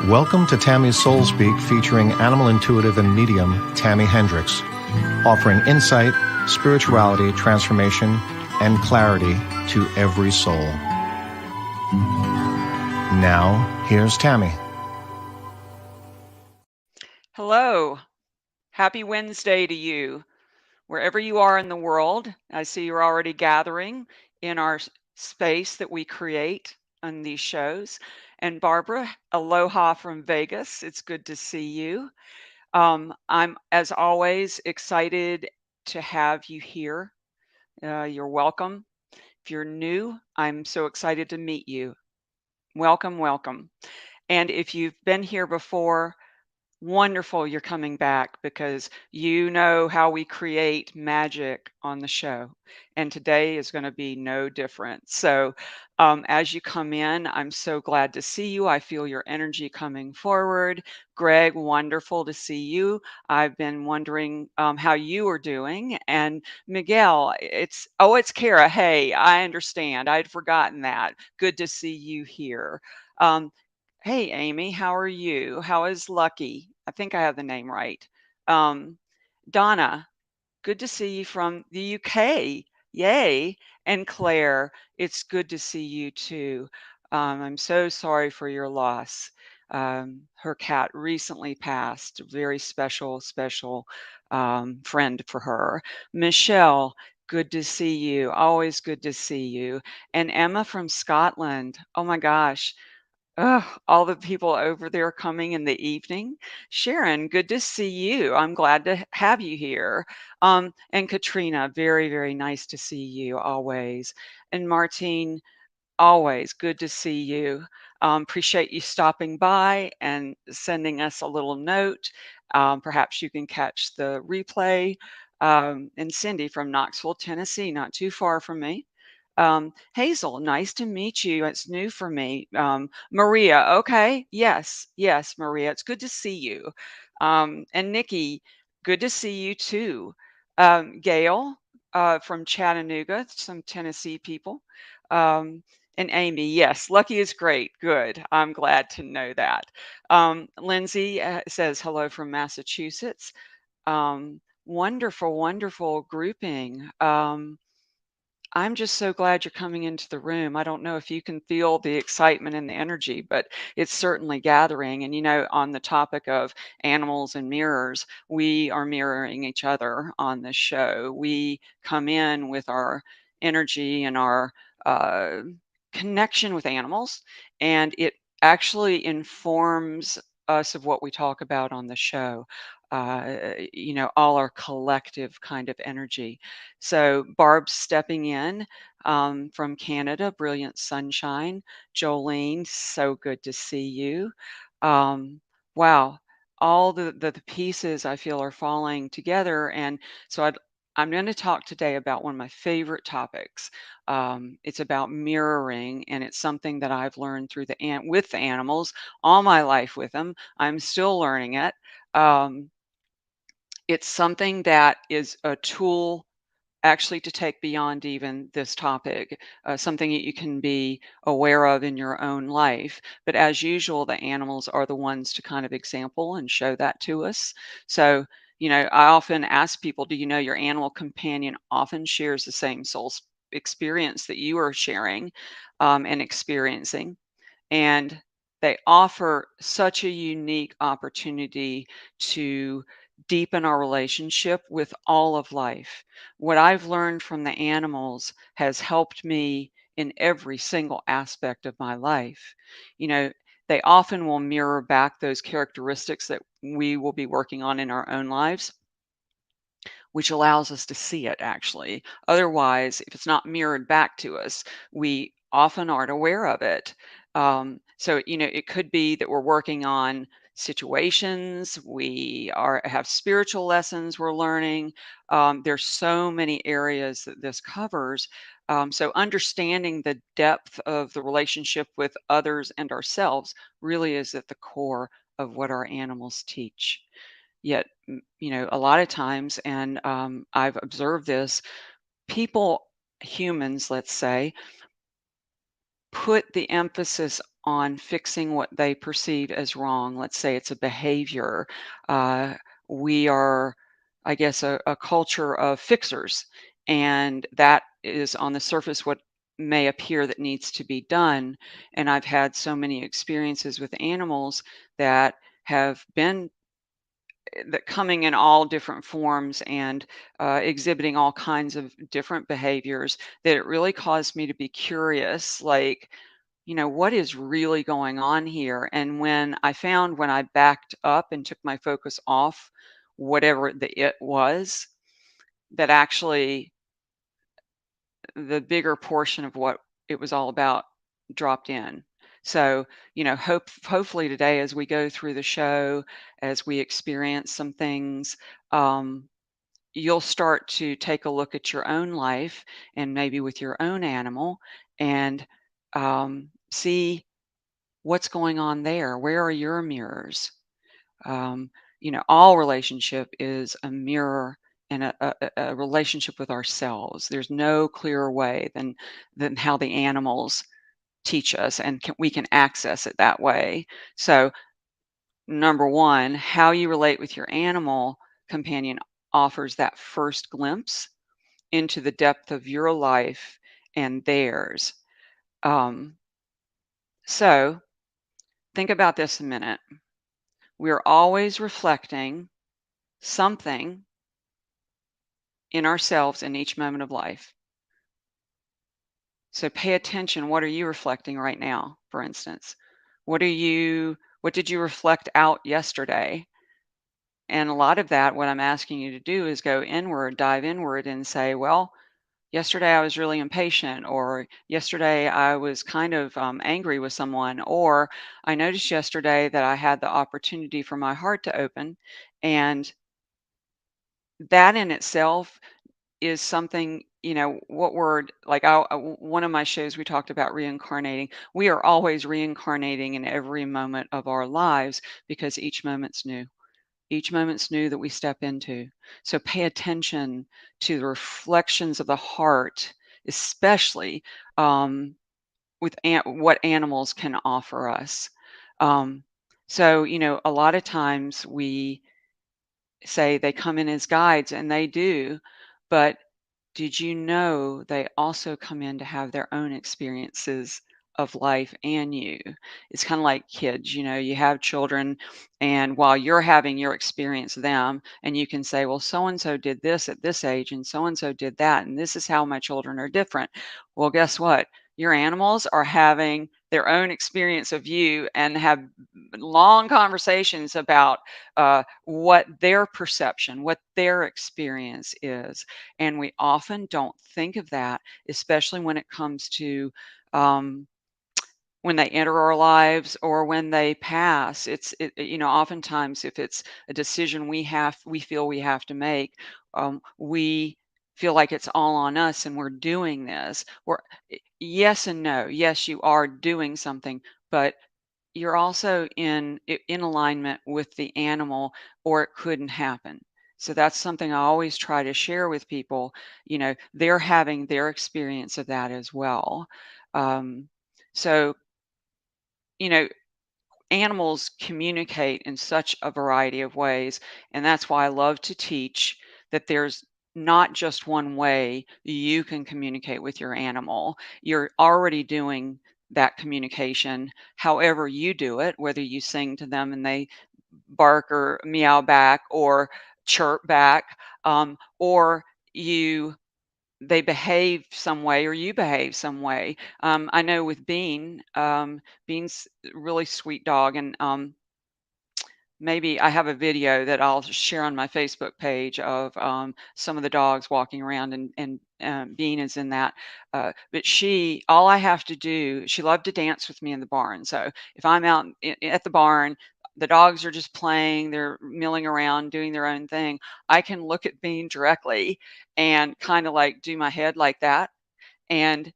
Welcome to Tami's Soul Speak, featuring animal intuitive and medium Tami Hendricks, offering insight, spirituality, transformation, and clarity to every soul. Now, here's Tami. Hello. Happy Wednesday to you. Wherever you are in the world, I see you're already gathering in our space that we create on these shows. And Barbara, aloha from Vegas. It's good to see you. I'm, as always, excited to have you here. You're welcome. If you're new, I'm so excited to meet you. Welcome, welcome. And if you've been here before, wonderful you're coming back, because you know how we create magic on the show. And today is going to be no different. So, as you come in, I'm so glad to see you. I feel your energy coming forward. Greg, wonderful to see you. I've been wondering how you are doing. And Miguel, it's Kara. Hey, I understand. I'd forgotten that. Good to see you here. Um, Hey, Amy, how are you? How is Lucky? I think I have the name right. Um, Donna, good to see you from the UK. Yay. And Claire, it's good to see you too. I'm so sorry for your loss. Her cat recently passed. A very special, special friend for her. Michelle, good to see you. Always good to see you. And Emma from Scotland. Oh my gosh. All the people over there coming in the evening. Sharon, good to see you. I'm glad to have you here. And Katrina, very, very nice to see you always. And Martine, always good to see you. Appreciate you stopping by and sending us a little note. Perhaps you can catch the replay. And Cindy from Knoxville, Tennessee, not too far from me. Hazel, nice to meet you. It's new for me. Maria, okay. Yes, yes, Maria, it's good to see you. And Nikki, good to see you too. Gail, from Chattanooga, some Tennessee people. Um, and Amy, yes, Lucky is great. Good. I'm glad to know that. Lindsay says hello from Massachusetts. Wonderful, wonderful grouping. I'm just so glad you're coming into the room. I don't know if you can feel the excitement and the energy, but it's certainly gathering. And, on the topic of animals and mirrors, we are mirroring each other on this show. We come in with our energy and our uh, connection with animals, and it actually informs us of what we talk about on the show. All our collective kind of energy. So Barb's stepping in from Canada, brilliant sunshine. Jolene, so good to see you. Um, wow, all the pieces I feel are falling together, and so I'm going to talk today about one of my favorite topics. It's about mirroring, and it's something that I've learned through with the animals all my life with them. I'm still learning it. Um, it's something that is a tool actually to take beyond even this topic, something that you can be aware of in your own life. But as usual, the animals are the ones to kind of example and show that to us. So, I often ask people, do you know your animal companion often shares the same experience that you are sharing and experiencing? And they offer such a unique opportunity to deepen our relationship with all of life. What I've learned from the animals has helped me in every single aspect of my life. You know, they often will mirror back those characteristics that we will be working on in our own lives, which allows us to see it actually. Otherwise, if it's not mirrored back to us, we often aren't aware of it. So, it could be that we're working on situations, have spiritual lessons we're learning. There's so many areas that this covers. So understanding the depth of the relationship with others and ourselves really is at the core of what our animals teach. Yet, a lot of times, and I've observed this, people, humans, let's say, put the emphasis on fixing what they perceive as wrong. Let's say it's a behavior. Uh, we are, I guess, a culture of fixers, and that is on the surface what may appear that needs to be done. And I've had so many experiences with animals that have been that coming in all different forms and exhibiting all kinds of different behaviors that it really caused me to be curious, like, what is really going on here? And when I backed up and took my focus off whatever the it was, that actually the bigger portion of what it was all about dropped in. So, hopefully today, as we go through the show, as we experience some things, um, you'll start to take a look at your own life and maybe with your own animal and see what's going on there. Where are your mirrors? Um, all relationship is a mirror and a relationship with ourselves. There's no clearer way than how the animals teach us, and we can access it that way. So, number one, how you relate with your animal companion offers that first glimpse into the depth of your life and theirs. Um, so, think about this a minute. We're always reflecting something in ourselves in each moment of life. So pay attention. What are you reflecting right now, for instance? What did you reflect out yesterday? And a lot of that, what I'm asking you to do is go inward, dive inward and say, well, yesterday I was really impatient, or yesterday I was kind of angry with someone, or I noticed yesterday that I had the opportunity for my heart to open. And that in itself is something, what word, like one of my shows, we talked about reincarnating. We are always reincarnating in every moment of our lives because each moment's new. Each moment's new that we step into. So pay attention to the reflections of the heart, especially with what animals can offer us. Um, so, a lot of times we say they come in as guides, and they do, but did you know they also come in to have their own experiences of life and you? It's kind of like kids, you have children, and while you're having your experience of them, and you can say, well, so and so did this at this age, and so did that, and this is how my children are different. Well, guess what? Your animals are having their own experience of you and have long conversations about what their perception, what their experience is. And we often don't think of that, especially when it comes to um, when they enter our lives or when they pass. Oftentimes if it's a decision we feel we have to make, we feel like it's all on us and we're doing this. Yes and no. Yes, you are doing something, but you're also in alignment with the animal, or it couldn't happen. So that's something I always try to share with people. They're having their experience of that as well. um, so you know animals communicate in such a variety of ways, and that's why I love to teach that there's not just one way you can communicate with your animal. You're already doing that communication however you do it, whether you sing to them and they bark or meow back or chirp back, or you they behave some way or you behave some way. I know with Bean's a really sweet dog, and maybe I have a video that I'll share on my Facebook page of some of the dogs walking around, and Bean is in that. But all I have to do, she loved to dance with me in the barn. So if I'm out at the barn, the dogs are just playing, they're milling around, doing their own thing. I can look at Bean directly and kind of like do my head like that. And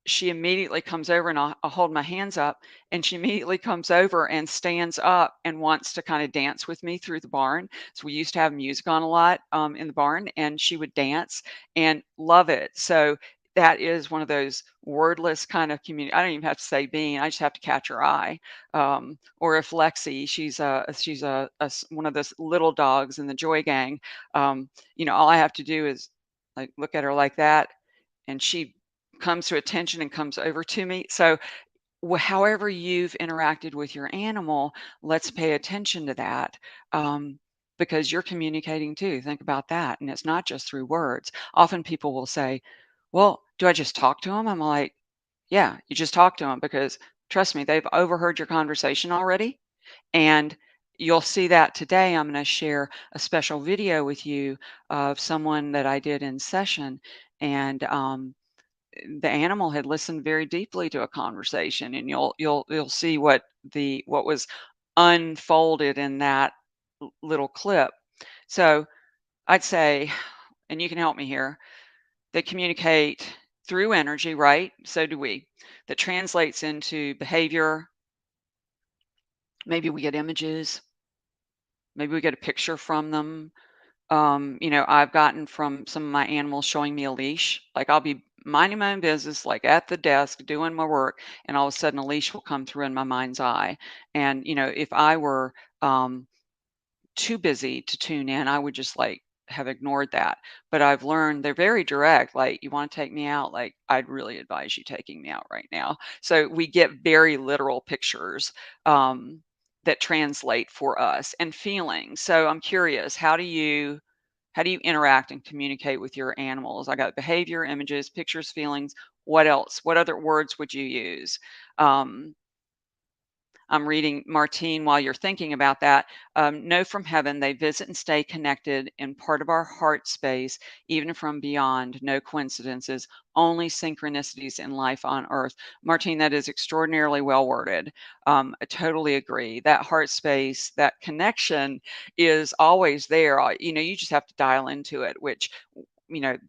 she immediately comes over, and I'll hold my hands up, and she immediately comes over and stands up and wants to kind of dance with me through the barn. So we used to have music on a lot in the barn, and she would dance and love it. So that is one of those wordless kind of community. I don't even have to say being. I just have to catch her eye. Or if Lexi, she's one of those little dogs in the Joy Gang. All I have to do is like look at her like that, and she comes to attention and comes over to me. So however you've interacted with your animal, let's pay attention to that, because you're communicating too. Think about that. And it's not just through words. Often people will say, well, do I just talk to them? I'm like, yeah, you just talk to them because trust me, they've overheard your conversation already. And you'll see that today. I'm going to share a special video with you of someone that I did in session. And the animal had listened very deeply to a conversation, and you'll see what was unfolded in that little clip. So I'd say, and you can help me here, they communicate through energy, right? So do we. That translates into behavior. Maybe we get images. Maybe we get a picture from them. I've gotten from some of my animals showing me a leash. Like I'll be minding my own business, like at the desk doing my work, and all of a sudden a leash will come through in my mind's eye. And if I were too busy to tune in, I would just like have ignored that. But I've learned they're very direct. Like, you want to take me out? Like, I'd really advise you taking me out right now. So we get very literal pictures that translate for us and feelings. So I'm curious, how do you interact and communicate with your animals? I got behavior, images, pictures, feelings. What else? What other words would you use? Um, I'm reading Martine while you're thinking about that. Know from heaven, they visit and stay connected in part of our heart space, even from beyond. No coincidences, only synchronicities in life on earth. Martine, that is extraordinarily well worded. I totally agree. That heart space, that connection is always there. You just have to dial into it, which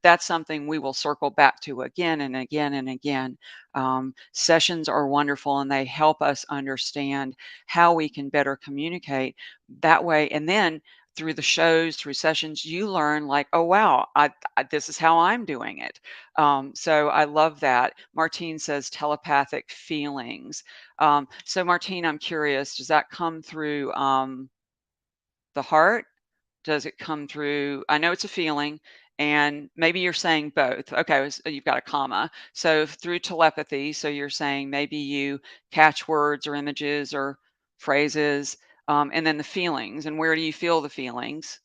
that's something we will circle back to again and again and again. Sessions are wonderful and they help us understand how we can better communicate that way. And then through the shows, through sessions, you learn like, oh, wow, this is how I'm doing it. So I love that. Martine says telepathic feelings. So Martine, I'm curious, does that come through the heart? Does it come through? I know it's a feeling, and maybe you're saying both. Okay, you've got a comma. So through telepathy, so you're saying maybe you catch words or images or phrases, and then the feelings. And where do you feel the feelings?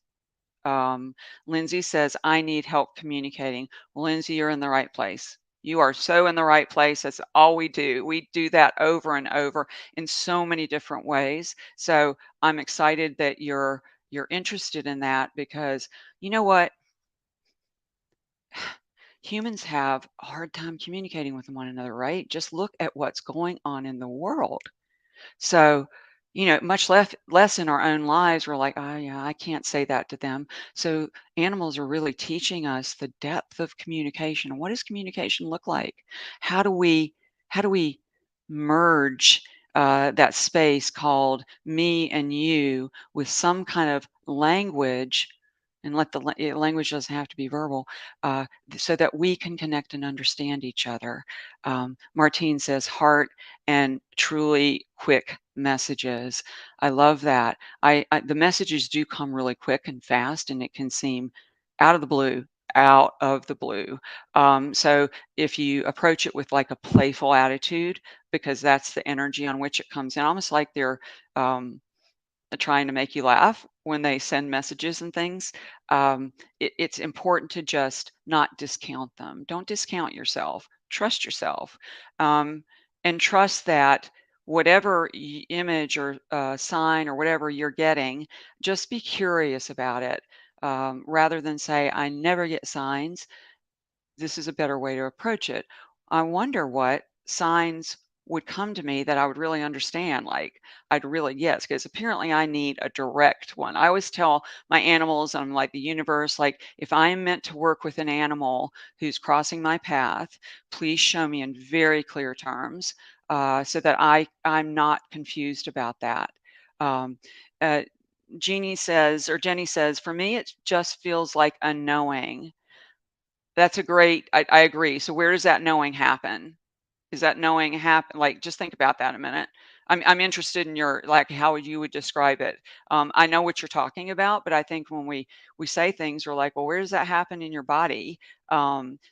Um, Lindsay says, I need help communicating. Well, Lindsay, you're in the right place. You are so in the right place. That's all we do. We do that over and over in so many different ways. So I'm excited that you're interested in that because you know what? Humans have a hard time communicating with one another, right? Just look at what's going on in the world. So, much less in our own lives, we're like, oh yeah, I can't say that to them. So animals are really teaching us the depth of communication. What does communication look like? How do we how do we merge that space called me and you with some kind of language, and let language doesn't have to be verbal, so that we can connect and understand each other. Martine says heart and truly quick messages. I love that. The messages do come really quick and fast, and it can seem out of the blue, out of the blue. So if you approach it with like a playful attitude, because that's the energy on which it comes in, almost like they're trying to make you laugh when they send messages and things. It's important to just not discount them. Don't discount yourself. Trust yourself, um, and trust that whatever image or sign or whatever you're getting, just be curious about it, rather than say, I never get signs. This is a better way to approach it. I wonder what signs would come to me that I would really understand. Like, I'd really, yes, because apparently I need a direct one. I always tell my animals, I'm like the universe, like, if I am meant to work with an animal who's crossing my path, please show me in very clear terms, so that I'm not confused about that. Um, uh, Jeannie says, or Jenny says, for me, it just feels like a knowing. That's a great, I agree. So where does that knowing happen? Is that knowing happen, like, just think about that a minute. I'm interested in your, like, how you would describe it. I know what you're talking about, but I think when we say things, we're like, well, where does that happen in your body?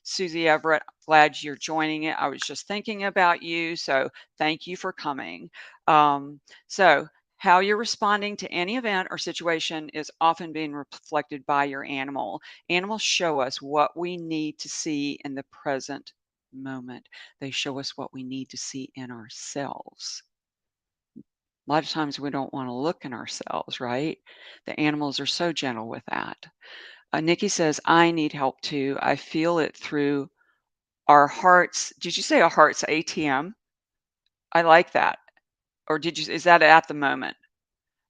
Susie Everett, glad you're joining it. I was just thinking about you, so thank you for coming. So how you're responding to any event or situation is often being reflected by your animal. Animals show us what we need to see in the present moment. They show us what we need to see in ourselves. A lot of times we don't want to look in ourselves, right? The animals are so gentle with that. Nikki says, I need help too. I feel it through our hearts. Did you say our heart's ATM? I like that. Or is that at the moment?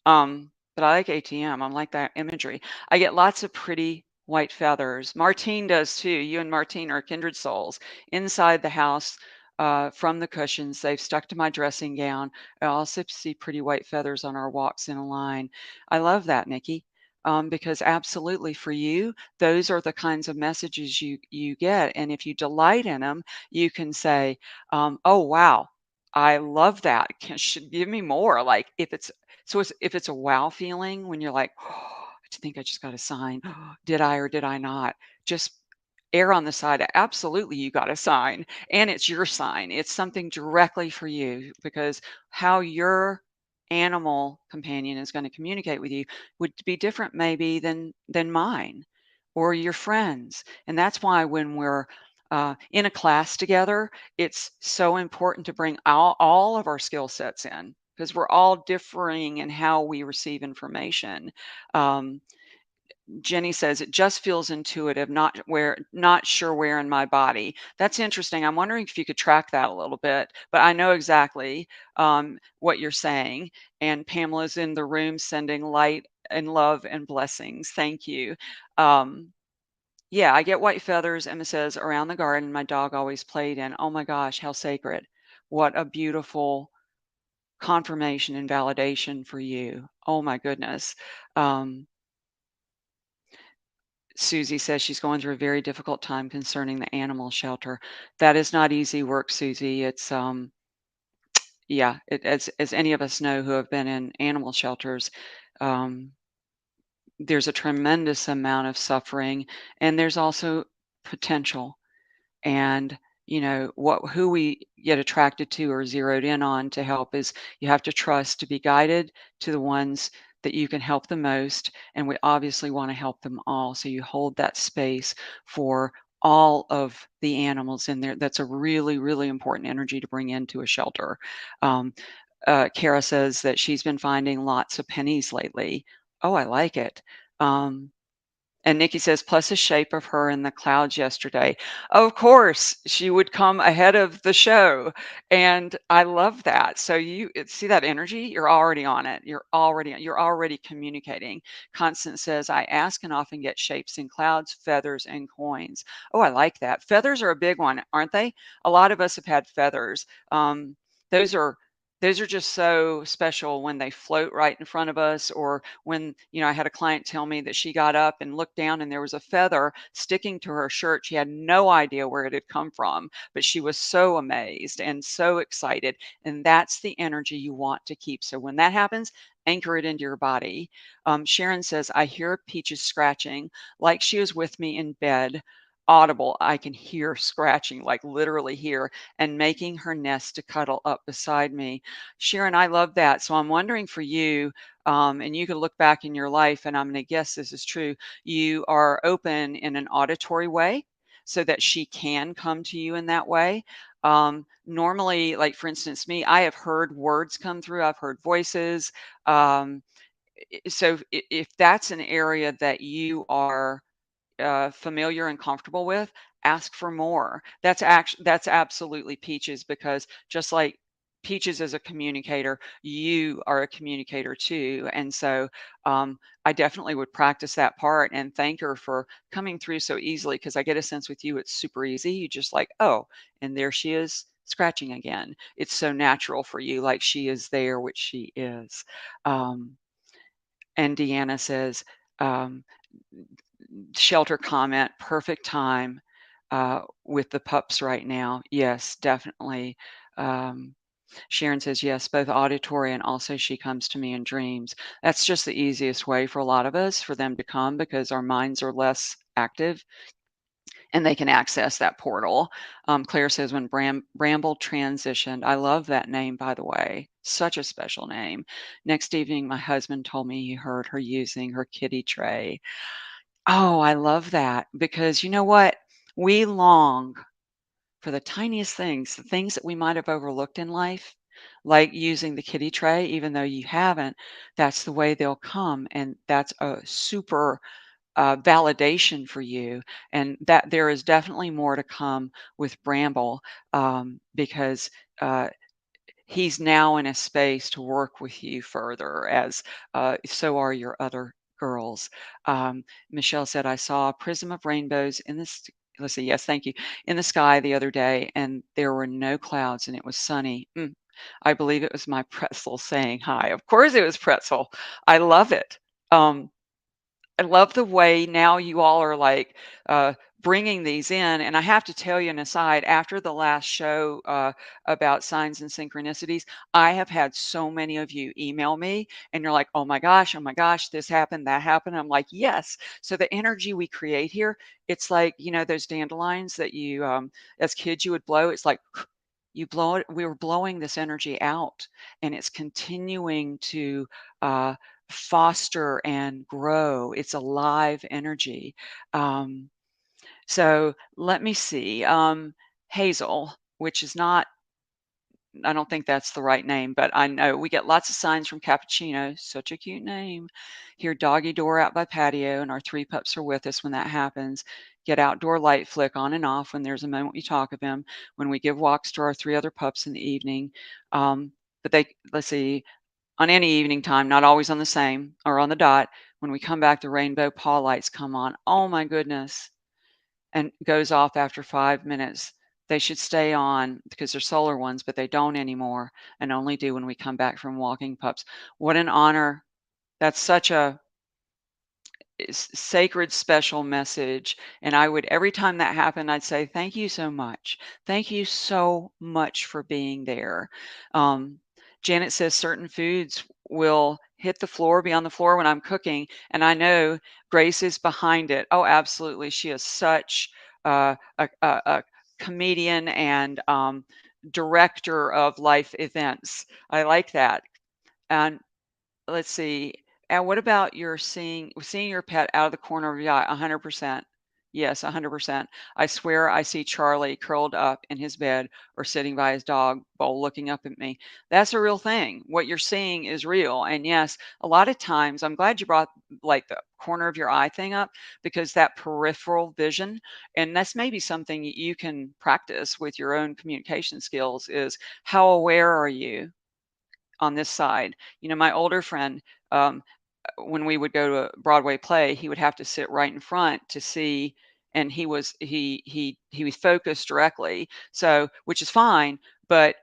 But I like ATM. I like that imagery. I get lots of pretty white feathers. Martine does too. You and Martine are kindred souls. Inside the house, from the cushions, they've stuck to my dressing gown. I also see pretty white feathers on our walks in a line. I love that, Nikki. Because absolutely for you, those are the kinds of messages you get. And if you delight in them, you can say, "Oh wow, I love that. Should give me more." Like if it's a wow feeling when you're like, oh, I think I just got a sign. Did I or did I not? Just err on the side of absolutely you got a sign and it's your sign. It's something directly for you because how your animal companion is going to communicate with you would be different maybe than mine or your friends. And that's why when we're in a class together, it's so important to bring all of our skill sets in because we're all differing in how we receive information. Um, Jenny says it just feels intuitive, not sure where in my body. That's interesting. I'm wondering if you could track that a little bit, but I know exactly what you're saying. And Pamela's in the room sending light and love and blessings. Thank you. Um, yeah, I get white feathers, Emma says, around the garden my dog always played in. Oh my gosh, how sacred. What a beautiful confirmation and validation for you. Oh my goodness. Um, Susie says she's going through a very difficult time concerning the animal shelter. That is not easy work, Susie. It's yeah, as any of us know who have been in animal shelters, um, there's a tremendous amount of suffering, and there's also potential. And who we get attracted to or zeroed in on to help is you have to trust to be guided to the ones that you can help the most, and we obviously want to help them all, so you hold that space for all of the animals in there. That's a really, really important energy to bring into a shelter. um, Kara says that she's been finding lots of pennies lately. Oh, I like it. um, and Nikki says, plus the shape of her in the clouds yesterday. Of course, she would come ahead of the show. And I love that. So see that energy? You're already on it. You're already communicating. Constance says, I ask and often get shapes in clouds, feathers, and coins. Oh, I like that. Feathers are a big one, aren't they? A lot of us have had feathers. Those are those are just so special when they float right in front of us, or when I had a client tell me that she got up and looked down and there was a feather sticking to her shirt. She had no idea where it had come from, but she was so amazed and so excited. And that's the energy you want to keep. So when that happens, anchor it into your body. Sharon says, I hear Peaches scratching like she was with me in bed. Audible, I can hear scratching, like literally hear, and making her nest to cuddle up beside me. Sharon, I love that. So I'm wondering for you, and you can look back in your life, and I'm going to guess this is true. You are open in an auditory way so that she can come to you in that way. Normally, like for instance, me, I have heard words come through, I've heard voices. So if that's an area that you are familiar and comfortable with, ask for more. That's absolutely Peaches, because just like Peaches is a communicator, you are a communicator too. And so I definitely would practice that part and thank her for coming through so easily, because I get a sense with you it's super easy. You just like, oh, and there she is scratching again. It's so natural for you, like she is there, which she is. Um, and Deanna says, um, shelter comment, perfect time. with the pups right now. Yes, definitely. Um, Sharon says, yes, both auditory and also she comes to me in dreams. That's just the easiest way for a lot of us for them to come because our minds are less active and they can access that portal. Claire says, when Bramble transitioned, I love that name, by the way, such a special name. Next evening, my husband told me he heard her using her kitty tray. Oh, I love that because you know what? We long for the tiniest things, the things that we might have overlooked in life, like using the kitty tray, even though you haven't. That's the way they'll come. And that's a super validation for you, and that there is definitely more to come with Bramble because he's now in a space to work with you further, as so are your other girls. Michelle said, I saw a prism of rainbows in this. Let's see. Yes, thank you. In the sky the other day, and there were no clouds, and it was sunny. I believe it was my pretzel saying hi. Of course, it was pretzel. I love it. Um, I love the way now you all are like bringing these in. And I have to tell you an aside, after the last show about signs and synchronicities, I have had so many of you email me and you're like, oh my gosh, this happened, that happened. I'm like, yes. So the energy we create here, it's like, you know, those dandelions that you, as kids, you would blow. It's like, you blow it. We were blowing this energy out and it's continuing to, foster and grow. It's a live energy. Um, so let me see. Hazel, which is not, I don't think that's the right name, but I know we get lots of signs from Cappuccino. Such a cute name. Hear doggy door out by patio, and our three pups are with us when that happens. Get outdoor light flick on and off when there's a moment we talk of him. When we give walks to our three other pups in the evening. But let's see, on any evening time, not always on the same or on the dot. When we come back, the rainbow paw lights come on. Oh my goodness. And goes off after 5 minutes. They should stay on because they're solar ones, but they don't anymore and only do when we come back from walking pups. What an honor. That's such a sacred special message, and I would, every time that happened, I'd say thank you so much, thank you so much for being there. um, Janet says certain foods will hit the floor, be on the floor when I'm cooking, and I know Grace is behind it. Oh, absolutely, she is such a comedian and director of life events. I like that. And let's see. And what about your seeing your pet out of the corner of your eye? 100%. Yes, 100%. I swear I see Charlie curled up in his bed or sitting by his dog bowl looking up at me. That's a real thing. What you're seeing is real. And yes, a lot of times, I'm glad you brought like the corner of your eye thing up because that peripheral vision, and that's maybe something you can practice with your own communication skills, is how aware are you on this side? You know, my older friend, um, when we would go to a Broadway play, he would have to sit right in front to see, and he was focused directly. So, which is fine, but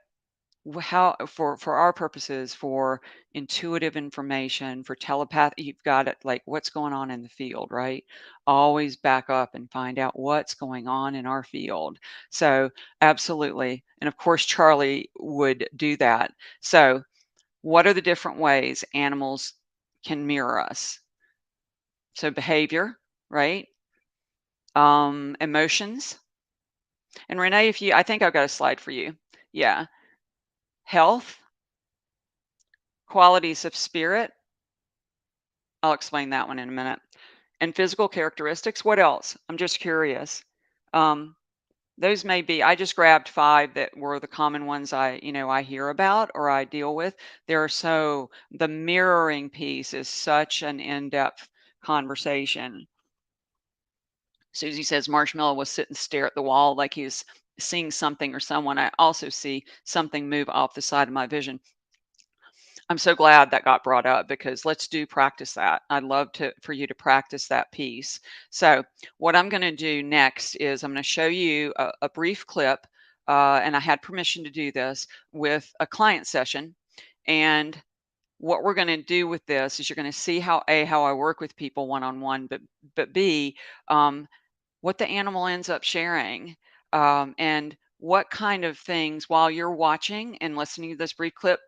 how for our purposes, for intuitive information, for telepathy, you've got it like what's going on in the field, right? Always back up and find out what's going on in our field. So, absolutely. And of course, Charlie would do that. So, what are the different ways animals can mirror us? So behavior, right? Emotions. And Renee, if you, I think I've got a slide for you. Yeah. Health, qualities of spirit. I'll explain that one in a minute. And physical characteristics. What else? I'm just curious. Um, those may be, I just grabbed 5 that were the common ones I hear about or I deal with. There are so, the mirroring piece is such an in-depth conversation. Susie says Marshmallow will sit and stare at the wall like he's seeing something or someone. I also see something move off the side of my vision. I'm so glad that got brought up because let's do practice that. I'd love to for you to practice that piece. So what I'm going to do next is I'm going to show you a brief clip, and I had permission to do this with a client session. And what we're going to do with this is you're going to see how I work with people one on one, but B, um, what the animal ends up sharing, and what kind of things while you're watching and listening to this brief clip,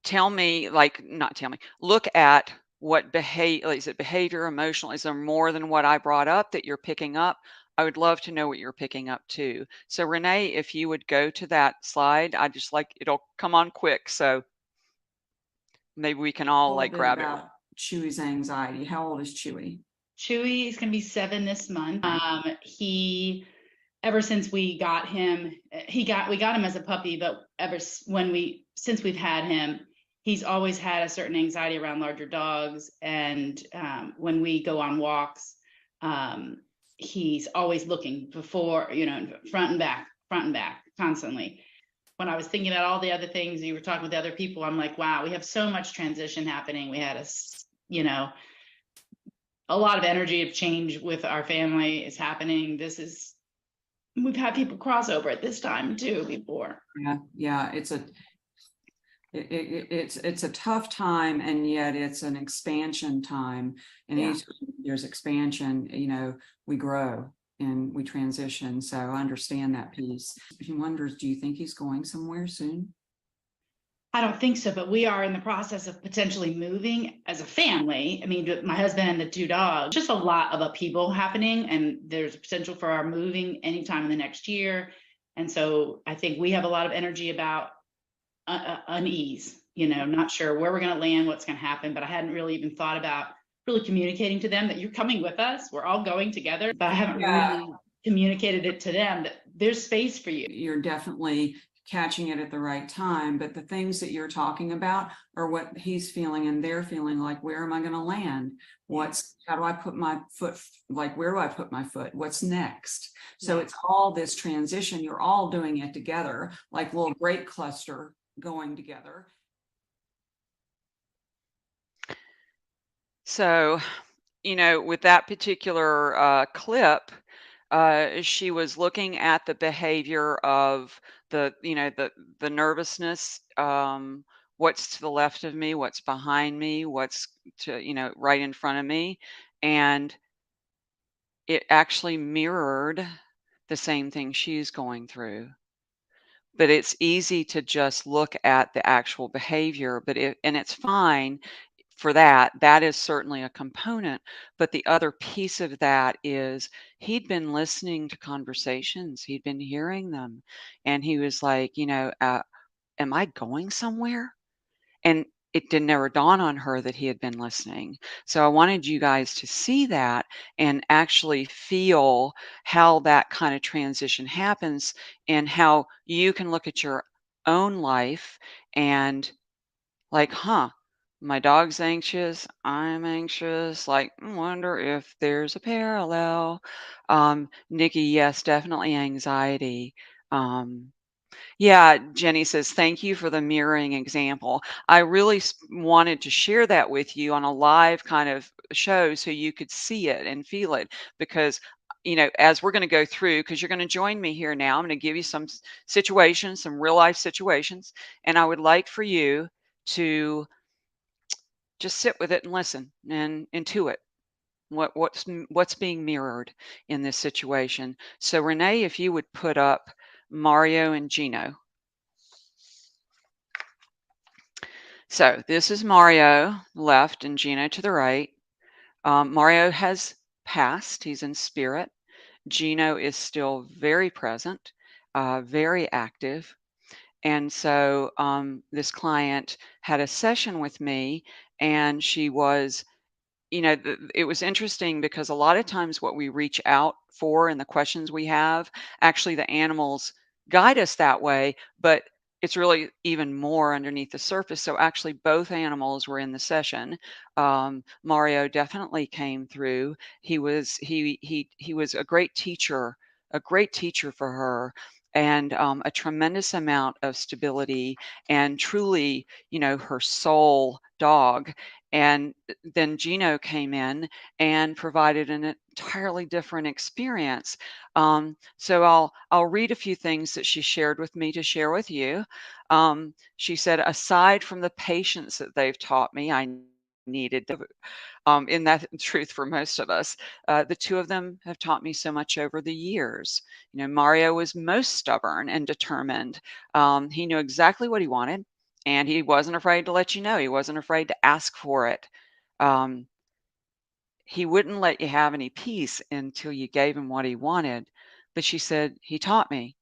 tell me, like, not tell me, look at what behavior, is it behavior, emotional? Is there more than what I brought up that you're picking up? I would love to know what you're picking up too. So Renee, if you would go to that slide, I just like it'll come on quick. So maybe we can all A little like bit grab it. about Chewy's anxiety. How old is Chewy? Chewy is going to be 7 this month. He, ever since we got him, we got him as a puppy, but since we've had him, he's always had a certain anxiety around larger dogs. And when we go on walks, he's always looking before, front and back constantly. When I was thinking about all the other things you were talking with other people, I'm like, wow, we have so much transition happening. We had a lot of energy of change with our family is happening. We've had people cross over at this time too before. Yeah. It's a tough time, and yet it's an expansion time. And each time there's expansion, we grow and we transition. So I understand that piece. He wonders, do you think he's going somewhere soon? I don't think so, but we are in the process of potentially moving as a family. I mean, my husband and the 2 dogs, just a lot of upheaval happening, and there's a potential for our moving anytime in the next year. And so I think we have a lot of energy about unease, not sure where we're going to land, what's going to happen, but I hadn't really even thought about really communicating to them that you're coming with us. We're all going together, but I haven't really communicated it to them that there's space for you. You're definitely catching it at the right time, but the things that you're talking about are what he's feeling and they're feeling. Like, where am I going to land? How do I put my foot? Like, where do I put my foot? What's next? So it's all this transition. You're all doing it together, like a little grape cluster going together. So, with that particular clip, she was looking at the behavior of the nervousness, what's to the left of me, what's behind me, what's right in front of me, and it actually mirrored the same thing she's going through. But it's easy to just look at the actual behavior, and it's fine for that. That is certainly a component. But the other piece of that is he'd been listening to conversations, he'd been hearing them. And he was like, am I going somewhere? And it didn't ever dawn on her that he had been listening. So I wanted you guys to see that and actually feel how that kind of transition happens and how you can look at your own life and like, my dog's anxious, I'm anxious, like, wonder if there's a parallel. Nikki, yes, definitely anxiety. Yeah, Jenny says, thank you for the mirroring example. I really wanted to share that with you on a live kind of show so you could see it and feel it because, as we're going to go through, because you're going to join me here now, I'm going to give you some situations, some real life situations, and I would like for you to just sit with it and listen and intuit what's being mirrored in this situation. So Renee, if you would put up Mario and Gino. So this is Mario left and Gino to the right. Mario has passed. He's in spirit. Gino is still very present, very active. And so this client had a session with me and she was, it was interesting because a lot of times what we reach out for and the questions we have, actually the animals guide us that way, but it's really even more underneath the surface. So actually both animals were in the session. Mario definitely came through. He was a great teacher for her and a tremendous amount of stability and truly, her soul dog. And then Gino came in and provided an entirely different experience. So I'll read a few things that she shared with me to share with you. She said, aside from the patience that they've taught me, I needed. In that truth for most of us, the two of them have taught me so much over the years. You know, Mario was most stubborn and determined. He knew exactly what he wanted, and he wasn't afraid to let you know. He wasn't afraid to ask for it. Um, he wouldn't let you have any peace until you gave him what he wanted. But she said, he taught me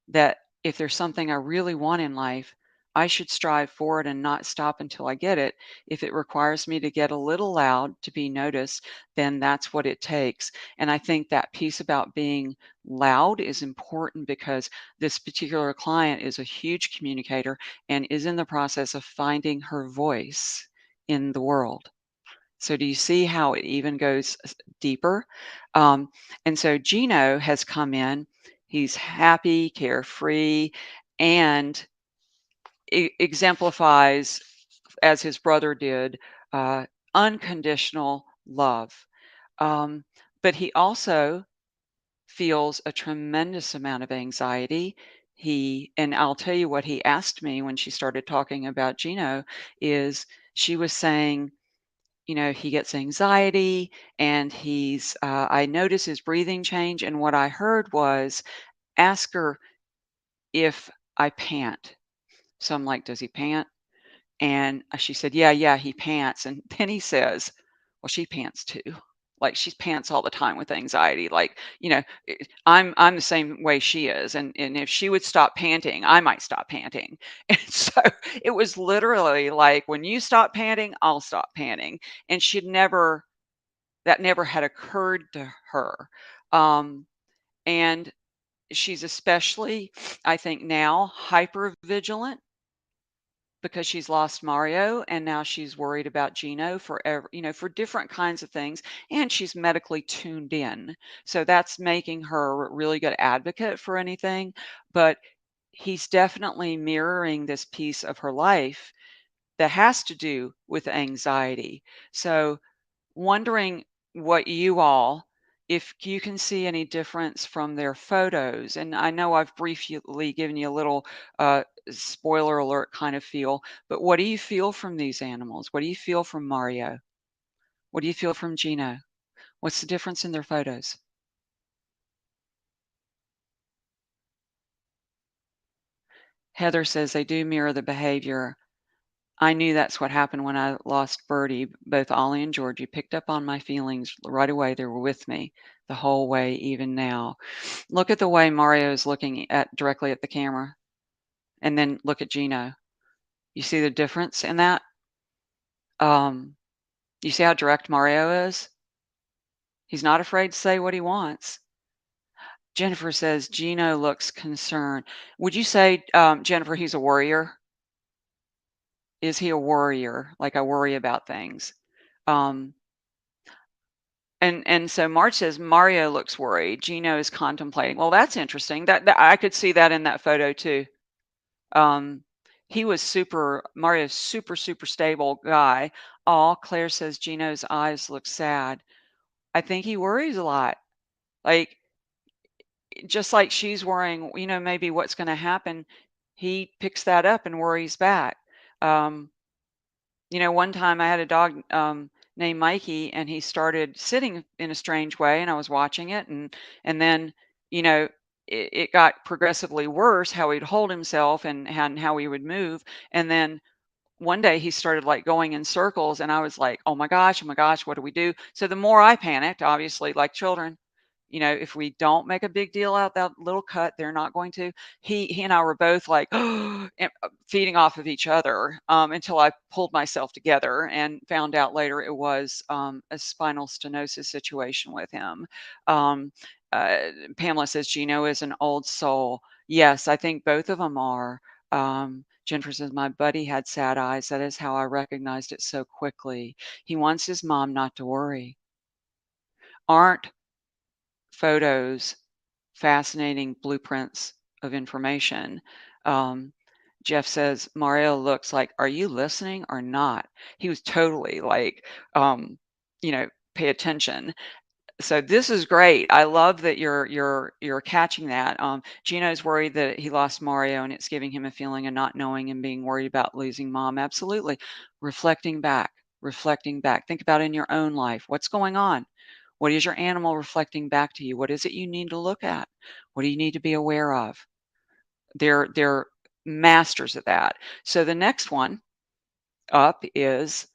that if there's something I really want in life, I should strive for it and not stop until I get it. If it requires me to get a little loud to be noticed, then that's what it takes. And I think that piece about being loud is important because this particular client is a huge communicator and is in the process of finding her voice in the world. So do you see how it even goes deeper? Um, and so Gino has come in. He's happy, carefree, and exemplifies, as his brother did, uh, unconditional love. Um, but he also feels a tremendous amount of anxiety. And I'll tell you what he asked me when she started talking about Gino is she was saying, you know, he gets anxiety and I notice his breathing change. And what I heard was ask her if I pant. So I'm like, does he pant? And she said, yeah, he pants. And then he says, well, she pants too. Like she pants all the time with anxiety. Like, you know, I'm the same way she is. And if she would stop panting, I might stop panting. And so it was literally like, when you stop panting, I'll stop panting. And that never had occurred to her. And she's especially, I think now, hyper vigilant because she's lost Mario and now she's worried about Gino for different kinds of things. And she's medically tuned in. So that's making her a really good advocate for anything. But he's definitely mirroring this piece of her life that has to do with anxiety. So wondering what if you can see any difference from their photos. And I know I've briefly given you a little spoiler alert kind of feel, but what do you feel from these animals? What do you feel from Mario? What do you feel from Gino? What's the difference in their photos? Heather says they do mirror the behavior. I knew that's what happened when I lost Birdie. Both Ollie and Georgie picked up on my feelings right away. They were with me the whole way, even now. Look at the way Mario is looking directly at the camera, and then look at Gino. You see the difference in that? You see how direct Mario is? He's not afraid to say what he wants. Jennifer says Gino looks concerned. Would you say, Jennifer, he's a worrier? Is he a worrier? Like, I worry about things. Um, and so Marge says Mario looks worried. Gino is contemplating. Well, that's interesting. That I could see that in that photo too. He was Mario's super stable guy. Claire says Gino's eyes look sad. I think he worries a lot. Like, just like she's worrying, maybe what's going to happen, he picks that up and worries back. Um, one time I had a dog named Mikey, and he started sitting in a strange way, and I was watching it, and then you know it got progressively worse how he'd hold himself and how he would move, and then one day he started like going in circles, and I was like, oh my gosh, what do we do? So the more I panicked, obviously, like children, if we don't make a big deal out that little cut, they're not going to. He and I were both like feeding off of each other until I pulled myself together and found out later it was a spinal stenosis situation with him. Um, uh, Pamela says Gino is an old soul. Yes, I think both of them are. Jennifer says, my buddy had sad eyes. That is how I recognized it so quickly. He wants his mom not to worry. Aren't photos fascinating blueprints of information? Jeff says, Mario looks like, are you listening or not? He was totally like, pay attention. So this is great. I love that you're catching that. Gino's worried that he lost Mario and it's giving him a feeling of not knowing and being worried about losing mom. Absolutely. Reflecting back. reflecting back? Think about in your own life. What's going on? What is your animal reflecting back to you? What is it you need to look at? What do you need to be aware of? They're masters at that. So the next one up is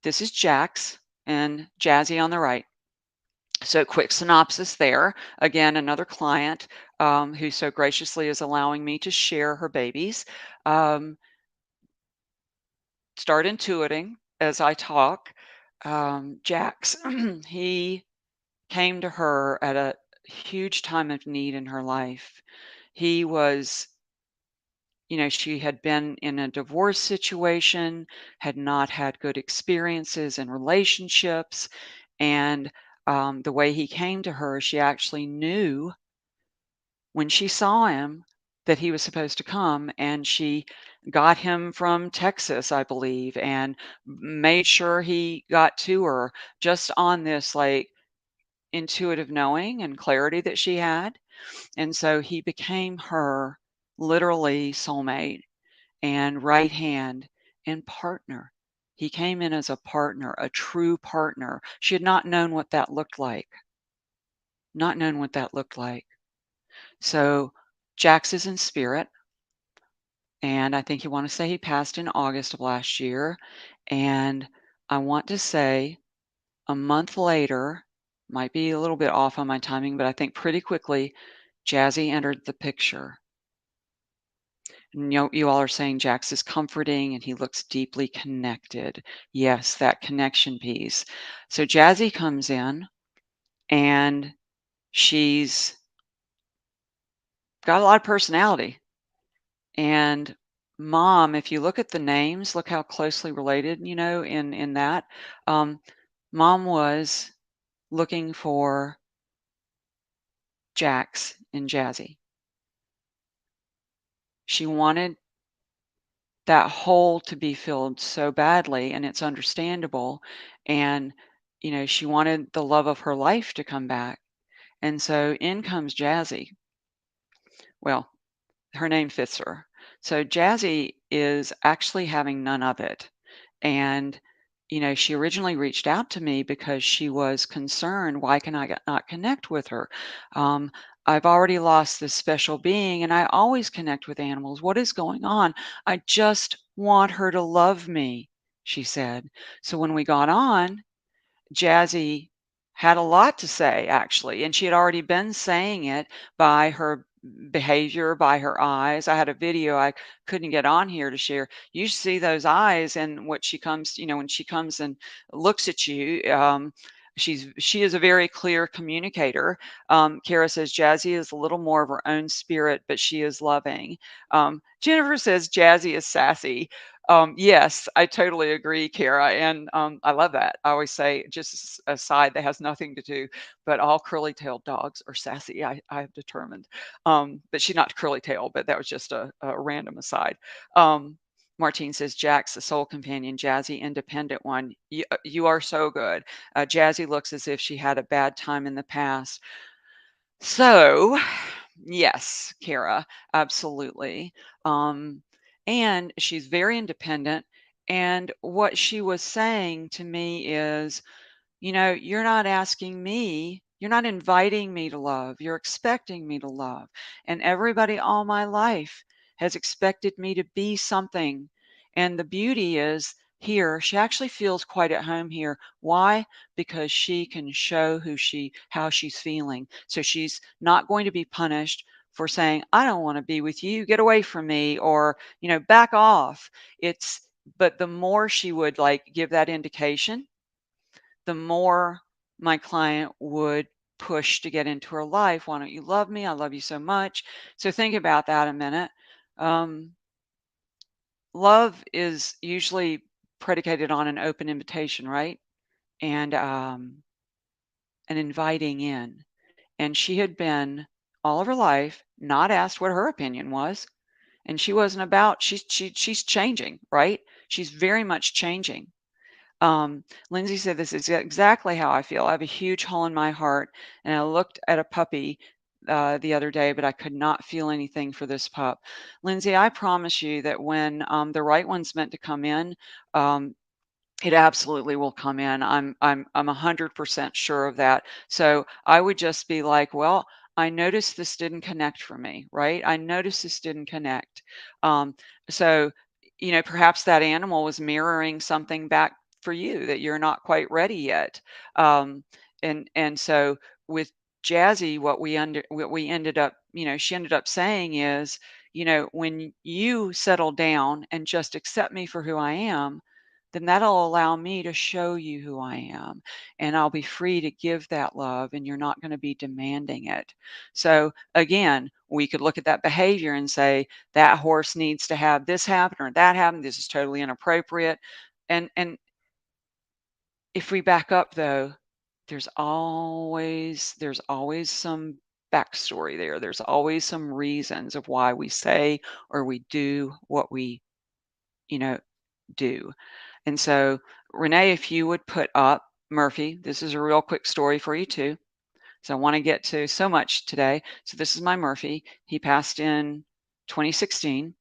this is Jax and Jazzy on the right. So quick synopsis there. Again, another client who so graciously is allowing me to share her babies. Start intuiting as I talk. Jax, he came to her at a huge time of need in her life. He was, she had been in a divorce situation, had not had good experiences in relationships. And the way he came to her, she actually knew when she saw him that he was supposed to come, and she got him from Texas, I believe, and made sure he got to her just on this like intuitive knowing and clarity that she had. And so he became her literally soulmate and right hand and partner. He came in as a partner, a true partner. She had not known what that looked like. Not known what that looked like. So Jax is in spirit. And I think you want to say he passed in August of last year. And I want to say a month later, might be a little bit off on my timing, but I think pretty quickly, Jazzy entered the picture. And you all are saying Jax is comforting and he looks deeply connected. Yes, that connection piece. So Jazzy comes in and she's got a lot of personality. And mom, if you look at the names, look how closely related, in that. Mom was looking for Jax and Jazzy. She wanted that hole to be filled so badly, and it's understandable. And, she wanted the love of her life to come back. And so in comes Jazzy. Well, her name fits her. So Jazzy is actually having none of it. And, she originally reached out to me because she was concerned, why can I not connect with her? Um, I've already lost this special being and I always connect with animals. What is going on? I just want her to love me, she said. So when we got on, Jazzy had a lot to say, actually, and she had already been saying it by her behavior, by her eyes. I had a video I couldn't get on here to share. You see those eyes and what she comes, when she comes and looks at you. She is a very clear communicator. Kara says Jazzy is a little more of her own spirit, but she is loving. Jennifer says Jazzy is sassy. Yes, I totally agree, Kara, and I love that. I always say, just a side that has nothing to do, but all curly-tailed dogs are sassy. I've determined, but she's not curly-tailed, but that was just a random aside. Martine says, Jax, the soul companion, Jazzy, independent one. You are so good. Jazzy looks as if she had a bad time in the past. So, yes, Kara, absolutely. And she's very independent. And what she was saying to me is, you're not asking me, you're not inviting me to love, you're expecting me to love. And everybody all my life has expected me to be something. And the beauty is here, she actually feels quite at home here. Why? Because she can show how she's feeling. So she's not going to be punished for saying, I don't want to be with you, get away from me, or, back off. But the more she would like give that indication, the more my client would push to get into her life. Why don't you love me? I love you so much. So think about that a minute. Love is usually predicated on an open invitation, right? And an inviting in. And she had been all of her life not asked what her opinion was. And she wasn't about, she's changing, right? She's very much changing. Lindsay said, this is exactly how I feel. I have a huge hole in my heart. And I looked at a puppy the other day, but I could not feel anything for this pup. Lindsay, I promise you that when the right one's meant to come in, um, It absolutely will come in. I'm 100% sure of that. So I would just be like, well, I noticed this didn't connect for me, right? I noticed this didn't connect. Um, so, perhaps that animal was mirroring something back for you that you're not quite ready yet. Um, and so with Jazzy, what we ended up, she ended up saying is, when you settle down and just accept me for who I am, then that'll allow me to show you who I am. And I'll be free to give that love, and you're not going to be demanding it. So, again, we could look at that behavior and say, that horse needs to have this happen or that happen. This is totally inappropriate. And if we back up though, there's always some backstory there. There's always some reasons of why we say or we do what we, you know, do. And so, Renee, if you would put up Murphy, this is a real quick story for you too. So I want to get to so much today. So this is my Murphy. He passed in 2016.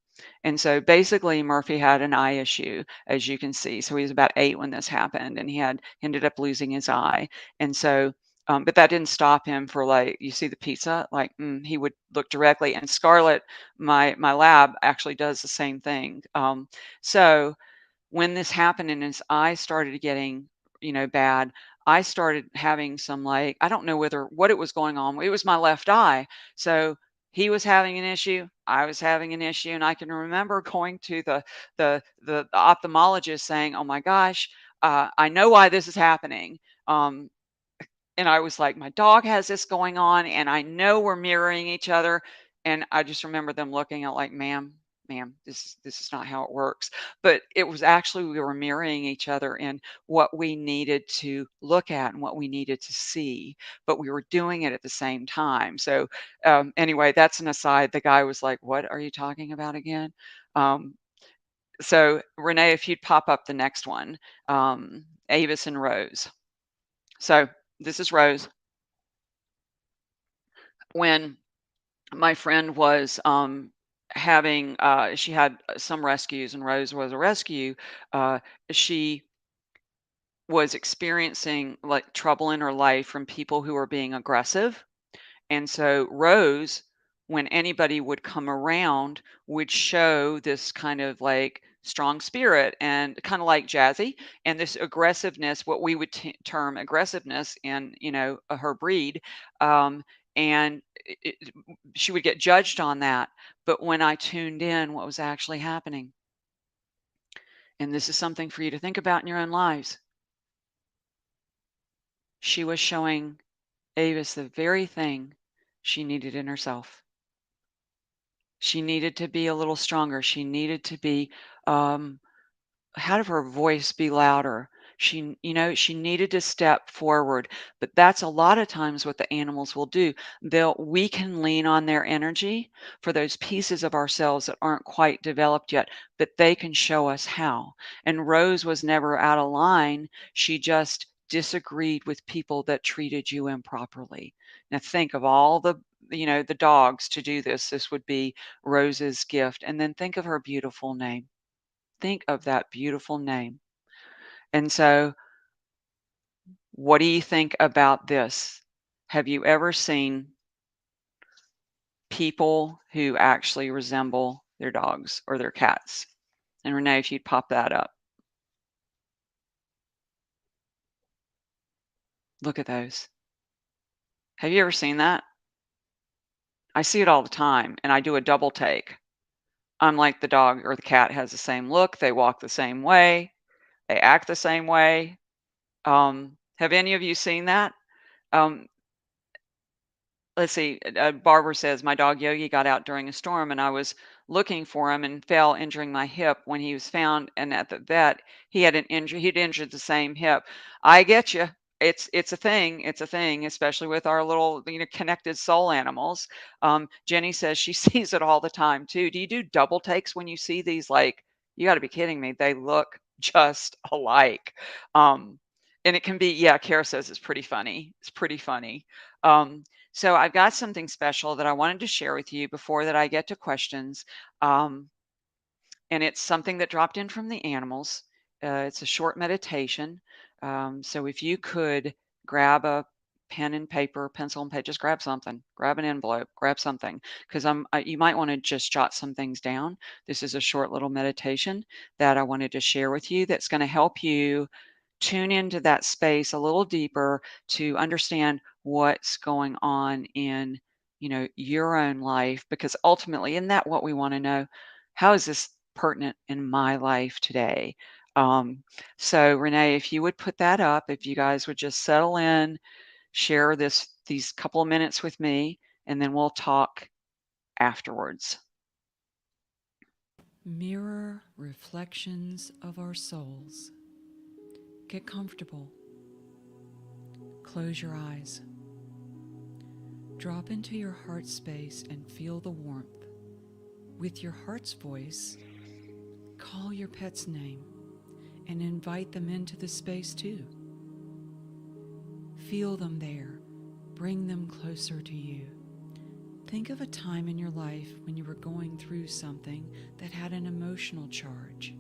And so basically Murphy had an eye issue, as you can see. So he was about 8 when this happened, and he ended up losing his eye. And so but that didn't stop him for, like, you see the pizza, like, he would look directly. And Scarlett, my lab, actually does the same thing. So when this happened and his eyes started getting, bad, I started having some, like, I don't know what it was going on. It was my left eye. So he was having an issue, I was having an issue, and I can remember going to the ophthalmologist saying, "Oh my gosh, I know why this is happening." Um, and I was like, "My dog has this going on, and I know we're mirroring each other." And I just remember them looking at, like, ma'am, this is not how it works. But it was actually we were mirroring each other in what we needed to look at and what we needed to see, but we were doing it at the same time. So anyway, that's an aside. The guy was like, "What are you talking about again?" Um, so Renee, if you'd pop up the next one, Avis and Rose. So this is Rose. When my friend was having, she had some rescues, and Rose was a rescue. She was experiencing, like, trouble in her life from people who were being aggressive. And so Rose, when anybody would come around, would show this kind of, like, strong spirit, and kind of like Jazzy, and this aggressiveness, what we would term aggressiveness in, her breed. Um, and she would get judged on that. But when I tuned in, what was actually happening, and this is something for you to think about in your own lives, she was showing Avis the very thing she needed in herself. She needed to be a little stronger. She needed to be, have her voice be louder. She needed to step forward. But that's a lot of times what the animals will do. We can lean on their energy for those pieces of ourselves that aren't quite developed yet, but they can show us how. And Rose was never out of line. She just disagreed with people that treated you improperly. Now think of all the dogs to do this. This would be Rose's gift. And then think of her beautiful name. Think of that beautiful name. And so, what do you think about this? Have you ever seen people who actually resemble their dogs or their cats? And Renee, if you'd pop that up. Look at those. Have you ever seen that? I see it all the time, and I do a double take. Unlike the dog or the cat has the same look, they walk the same way, they act the same way. Have any of you seen that? Um, let's see. Barbara says, my dog Yogi got out during a storm, and I was looking for him and fell, injuring my hip. When he was found, and at the vet, he had an injury. He'd injured the same hip. I get you. It's a thing. It's a thing, especially with our little, connected soul animals. Jenny says she sees it all the time too. Do you do double takes when you see these? Like, you got to be kidding me. They look just alike. And it can be, yeah, Kara says it's pretty funny. It's pretty funny. So I've got something special that I wanted to share with you before that I get to questions. And it's something that dropped in from the animals. It's a short meditation. So if you could grab a pen and paper, pencil and paper, just grab something, grab an envelope, grab something, because you might want to just jot some things down. This is a short little meditation that I wanted to share with you that's going to help you tune into that space a little deeper to understand what's going on in, your own life, because ultimately, isn't that what we want to know? How is this pertinent in my life today? So Renee, if you would put that up, if you guys would just settle in, share these couple of minutes with me, and then we'll talk afterwards. Mirror reflections of our souls. Get comfortable. Close your eyes. Drop into your heart space and feel the warmth. With your heart's voice, call your pet's name and invite them into the space too. Feel them there. Bring them closer to you. Think of a time in your life when you were going through something that had an emotional charge.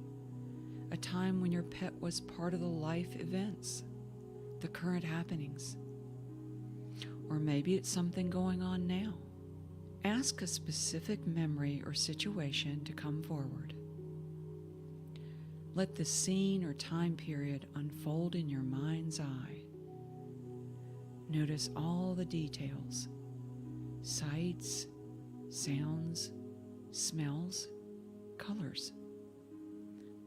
A time when your pet was part of the life events, the current happenings. Or maybe it's something going on now. Ask a specific memory or situation to come forward. Let the scene or time period unfold in your mind's eye. Notice all the details, sights, sounds, smells, colors,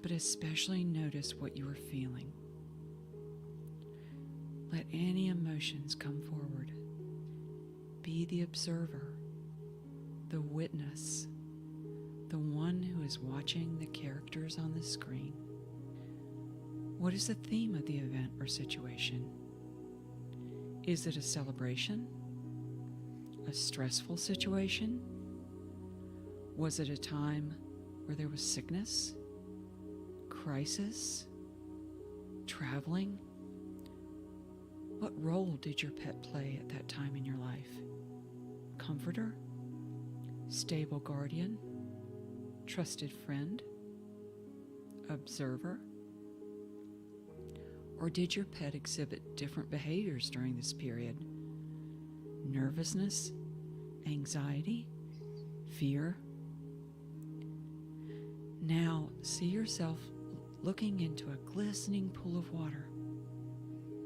but especially notice what you are feeling. Let any emotions come forward. Be the observer, the witness, the one who is watching the characters on the screen. What is the theme of the event or situation? Is it a celebration? A stressful situation? Was it a time where there was sickness, crisis, traveling? What role did your pet play at that time in your life? Comforter? Stable guardian? Trusted friend? Observer? Or did your pet exhibit different behaviors during this period? Nervousness? Anxiety? Fear? Now see yourself looking into a glistening pool of water.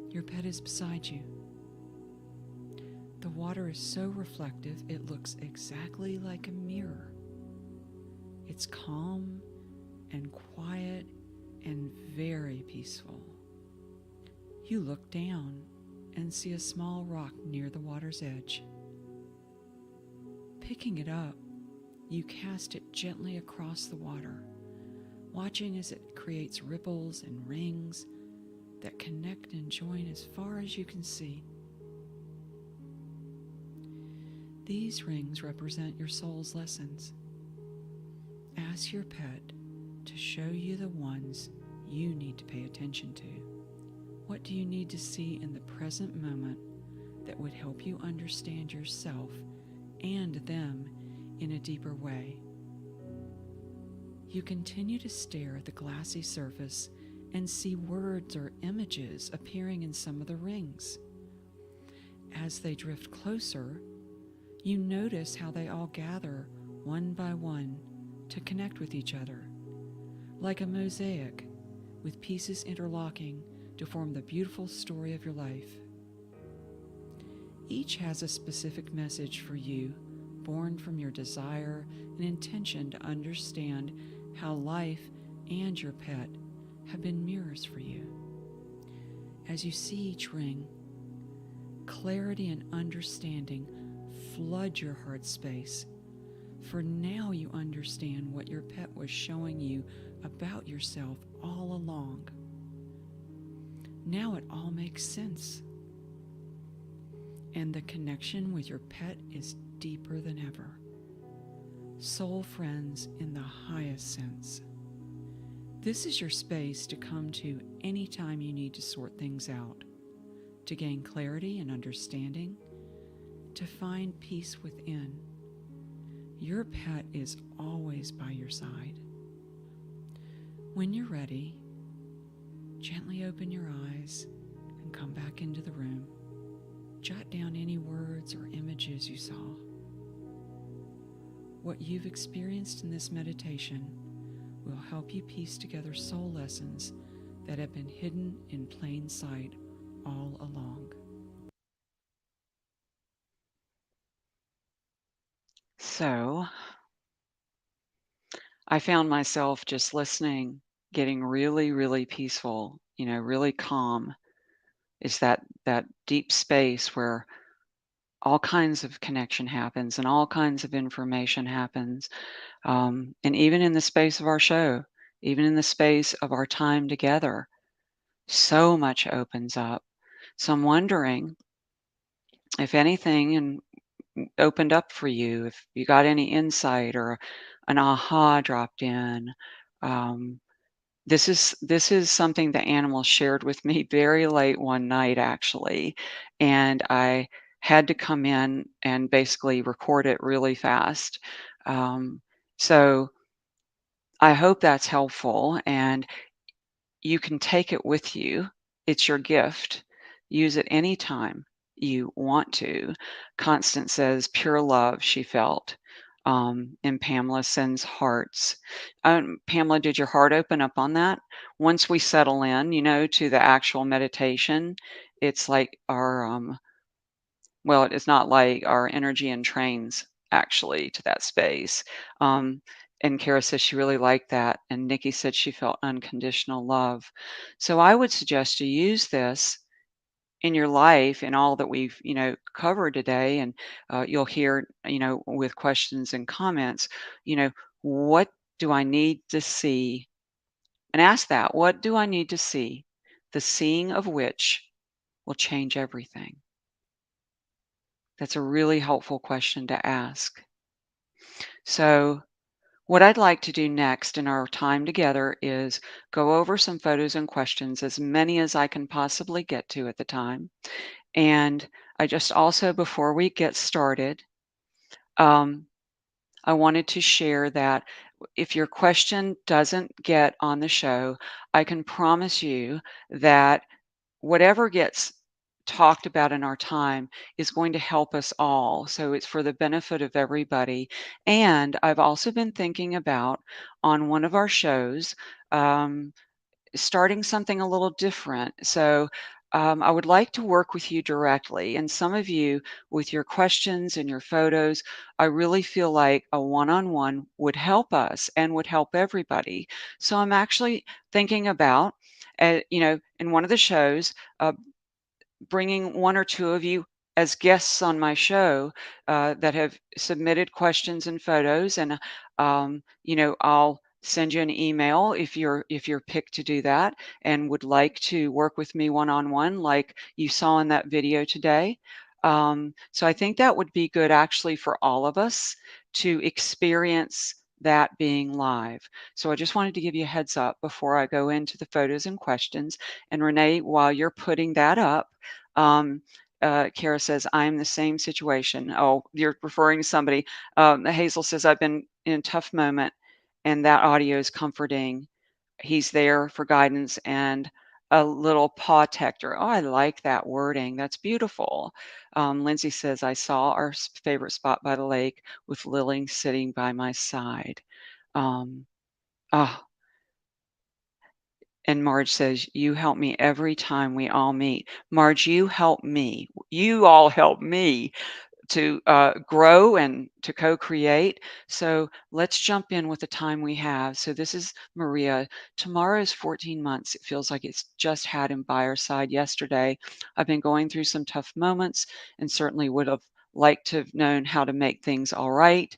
Your pet is beside you. The water is so reflective it looks exactly like a mirror. It's calm and quiet and very peaceful. You look down and see a small rock near the water's edge. Picking it up, you cast it gently across the water, watching as it creates ripples and rings that connect and join as far as you can see. These rings represent your soul's lessons. Ask your pet to show you the ones you need to pay attention to. What do you need to see in the present moment that would help you understand yourself and them in a deeper way? You continue to stare at the glassy surface and see words or images appearing in some of the rings. As they drift closer, you notice how they all gather one by one to connect with each other, like a mosaic with pieces interlocking to form the beautiful story of your life. Each has a specific message for you, born from your desire and intention to understand how life and your pet have been mirrors for you. As you see each ring, clarity and understanding flood your heart space, for now you understand what your pet was showing you about yourself all along. Now it all makes sense, and the connection with your pet is deeper than ever. Soul friends in the highest sense. This is your space to come to anytime you need to sort things out, to gain clarity and understanding, to find peace within. Your pet is always by your side. When you're ready, Gently open your eyes and come back into the room. Jot down any words or images you saw. What you've experienced in this meditation will help you piece together soul lessons that have been hidden in plain sight all along. So I found myself just listening, getting really, really peaceful, really calm. Is that deep space where all kinds of connection happens and all kinds of information happens. And even in the space of our show, even in the space of our time together, so much opens up. So I'm wondering if anything opened up for you, if you got any insight or an aha dropped in. Um, this is something the animal shared with me very late one night, actually, and I had to come in and basically record it really fast. So I hope that's helpful, and you can take it with you. It's your gift. Use it anytime you want to. Constance says, pure love she felt. And Pamela sends hearts. Pamela, did your heart open up on that? Once we settle in, to the actual meditation, it's like well, it's not like our energy entrains actually to that space. And Kara says she really liked that. And Nikki said she felt unconditional love. So I would suggest you use this in your life and all that we've, covered today. And you'll hear, with questions and comments, what do I need to see? And ask that, what do I need to see? The seeing of which will change everything. That's a really helpful question to ask. So, what I'd like to do next in our time together is go over some photos and questions, as many as I can possibly get to at the time. And I just also, before we get started, I wanted to share that if your question doesn't get on the show, I can promise you that whatever gets talked about in our time is going to help us all. So it's for the benefit of everybody. And I've also been thinking about on one of our shows, starting something a little different. So I would like to work with you directly. And some of you, with your questions and your photos, I really feel like a one on one would help us and would help everybody. So I'm actually thinking about, in one of the shows, bringing one or two of you as guests on my show that have submitted questions and photos, and I'll send you an email if you're picked to do that and would like to work with me one-on-one like you saw in that video today. So I think that would be good actually for all of us to experience that being live. So I just wanted to give you a heads up before I go into the photos and questions. And Renee, while you're putting that up, um, Kara says, I'm the same situation. Oh, you're referring to somebody. Hazel says, I've been in a tough moment, and that audio is comforting. He's there for guidance and a little paw tector. Oh, I like that wording. That's beautiful. Lindsay says, I saw our favorite spot by the lake with Lily sitting by my side. Um, oh, and Marge says, you help me every time we all meet. Marge, you help me. You all help me to grow and to co-create. So let's jump in with the time we have. So this is Maria. Tomorrow's 14 months. It feels like it's just had him by our side yesterday. I've been going through some tough moments and certainly would have liked to have known how to make things all right.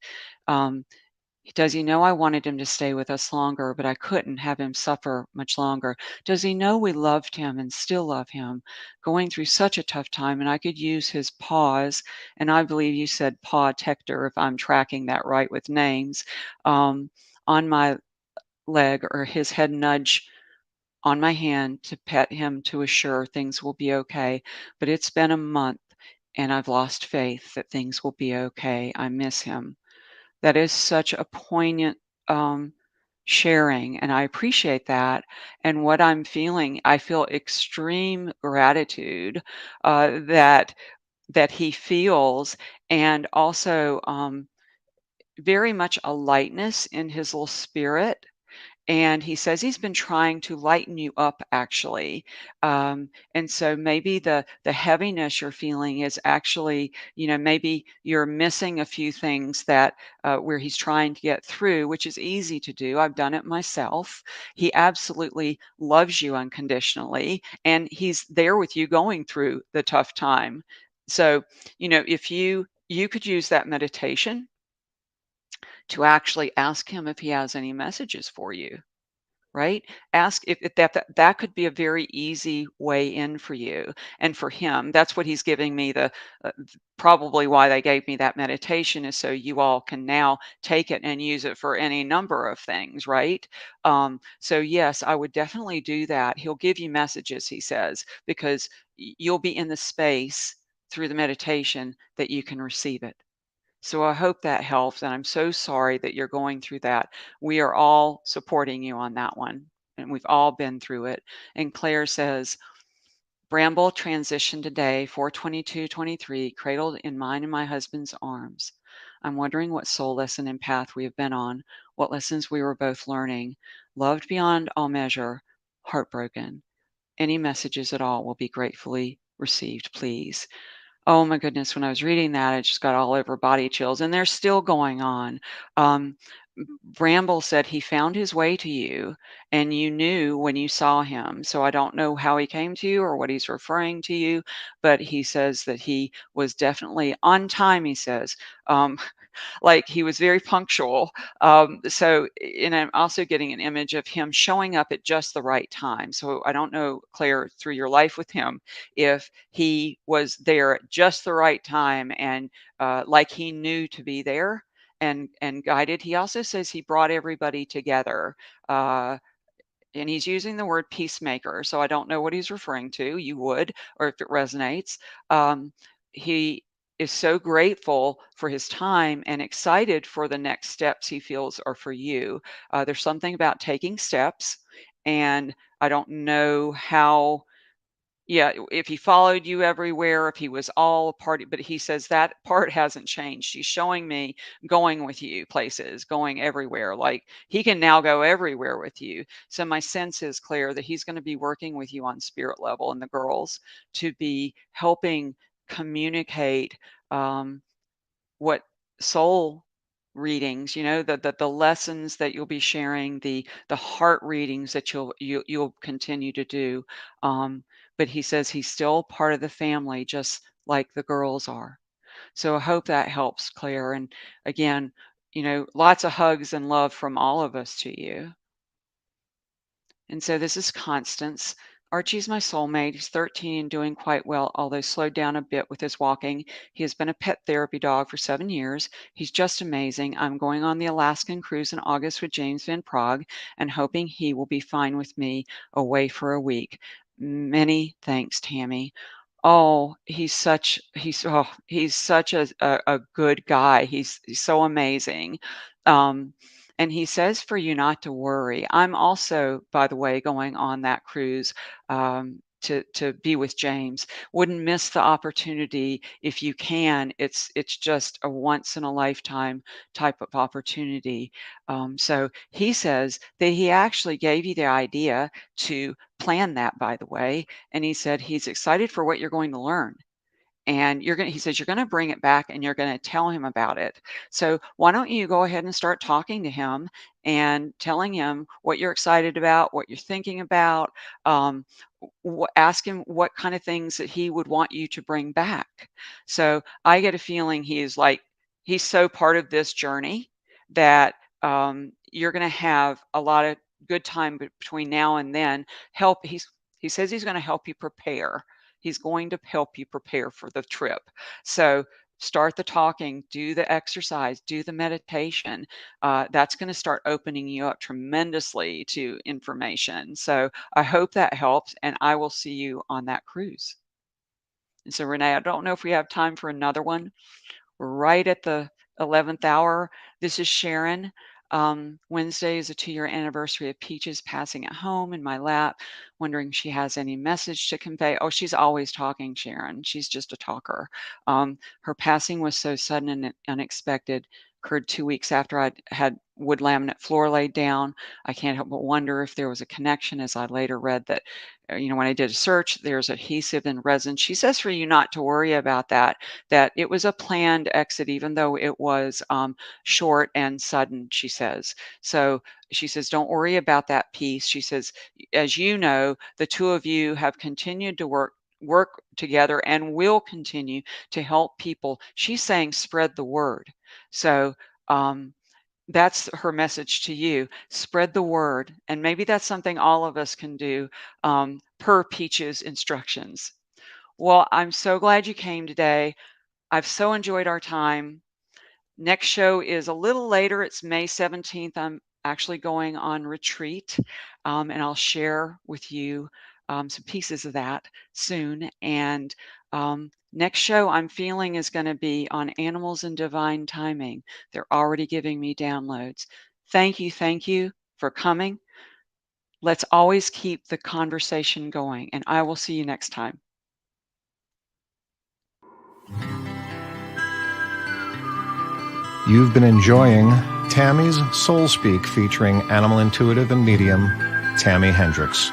Does he know I wanted him to stay with us longer, but I couldn't have him suffer much longer? Does he know we loved him and still love him, going through such a tough time, and I could use his paws, and I believe you said paw tector, if I'm tracking that right with names, on my leg, or his head nudge on my hand to pet him to assure things will be okay. But it's been a month, and I've lost faith that things will be okay. I miss him. That is such a poignant um, sharing, and I appreciate that. And what I'm feeling, I feel extreme gratitude that he feels, and also very much a lightness in his little spirit. And he says he's been trying to lighten you up, actually. And so maybe the heaviness you're feeling is actually, maybe you're missing a few things that where he's trying to get through, which is easy to do. I've done it myself. He absolutely loves you unconditionally, and he's there with you going through the tough time. So, if you could use that meditation to actually ask him if he has any messages for you, right? Ask if that could be a very easy way in for you and for him. That's what he's giving me, probably why they gave me that meditation, is so you all can now take it and use it for any number of things, right? So yes, I would definitely do that. He'll give you messages, he says, because you'll be in the space through the meditation that you can receive it. So I hope that helps, and I'm so sorry that you're going through that. We are all supporting you on that one, and we've all been through it. And Claire says, Bramble transitioned today, 4/22/23, cradled in mine and my husband's arms. I'm wondering what soul lesson and path we have been on, what lessons we were both learning. Loved beyond all measure, heartbroken. Any messages at all will be gratefully received, please. Oh my goodness, when I was reading that, I just got all over body chills, and they're still going on. Um, Bramble said he found his way to you, and you knew when you saw him. So I don't know how he came to you or what he's referring to you, but he says that he was definitely on time, he says. Um, like, he was very punctual. And I'm also getting an image of him showing up at just the right time. So I don't know, Claire, through your life with him, if he was there at just the right time, and like he knew to be there and guided. He also says he brought everybody together. And he's using the word peacemaker. So I don't know what he's referring to. You would, or if it resonates. Um, he is so grateful for his time and excited for the next steps he feels are for you. There's something about taking steps, and I don't know how. Yeah, if he followed you everywhere, if he was all a party, but he says that part hasn't changed. He's showing me going with you places, going everywhere. Like, he can now go everywhere with you. So my sense is, Claire, that he's going to be working with you on spirit level and the girls to be helping communicate what soul readings, the lessons that you'll be sharing, the heart readings that you'll continue to do. But he says he's still part of the family, just like the girls are. So I hope that helps, Claire. And again, lots of hugs and love from all of us to you. And so this is Constance. Archie's my soulmate. He's 13 and doing quite well, although slowed down a bit with his walking. He has been a pet therapy dog for 7 years. He's just amazing. I'm going on the Alaskan cruise in August with James Van Prague and hoping he will be fine with me away for a week. Many thanks, Tami. Oh, he's such a good guy. He's so amazing. Um, and he says for you not to worry. I'm also, by the way, going on that cruise to be with James. Wouldn't miss the opportunity if you can. It's just a once in a lifetime type of opportunity. So he says that he actually gave you the idea to plan that, by the way, and he said he's excited for what you're going to learn. And he says you're going to bring it back and you're going to tell him about it. So why don't you go ahead and start talking to him and telling him what you're excited about, what you're thinking about. Ask him what kind of things that he would want you to bring back. So I get a feeling he's so part of this journey that you're going to have a lot of good time between now and then. He says he's going to help you prepare. He's going to help you prepare for the trip. So start the talking, do the exercise, do the meditation. That's going to start opening you up tremendously to information. So I hope that helps, and I will see you on that cruise. And so, Renee, I don't know if we have time for another one. We're right at the 11th hour. This is Sharon. Wednesday is a 2-year anniversary of Peaches passing at home in my lap, wondering if she has any message to convey. Oh, she's always talking, Sharon. She's just a talker. Her passing was so sudden and unexpected, occurred 2 weeks after I'd had wood laminate floor laid down. I can't help but wonder if there was a connection, as I later read that, when I did a search, there's adhesive and resin. She says for you not to worry about that it was a planned exit, even though it was short and sudden, she says. So she says, don't worry about that piece. She says, as you know, the two of you have continued to work together and will continue to help people. She's saying spread the word. So that's her message to you. Spread the word. And maybe that's something all of us can do per Peach's instructions. Well, I'm so glad you came today. I've so enjoyed our time. Next show is a little later. It's May 17th. I'm actually going on retreat, and I'll share with you some pieces of that soon. And next show I'm feeling is going to be on animals and divine timing. They're already giving me downloads. Thank you for coming. Let's always keep the conversation going, and I will see you next time. You've been enjoying Tammy's Soul Speak featuring animal intuitive and medium Tami Hendricks.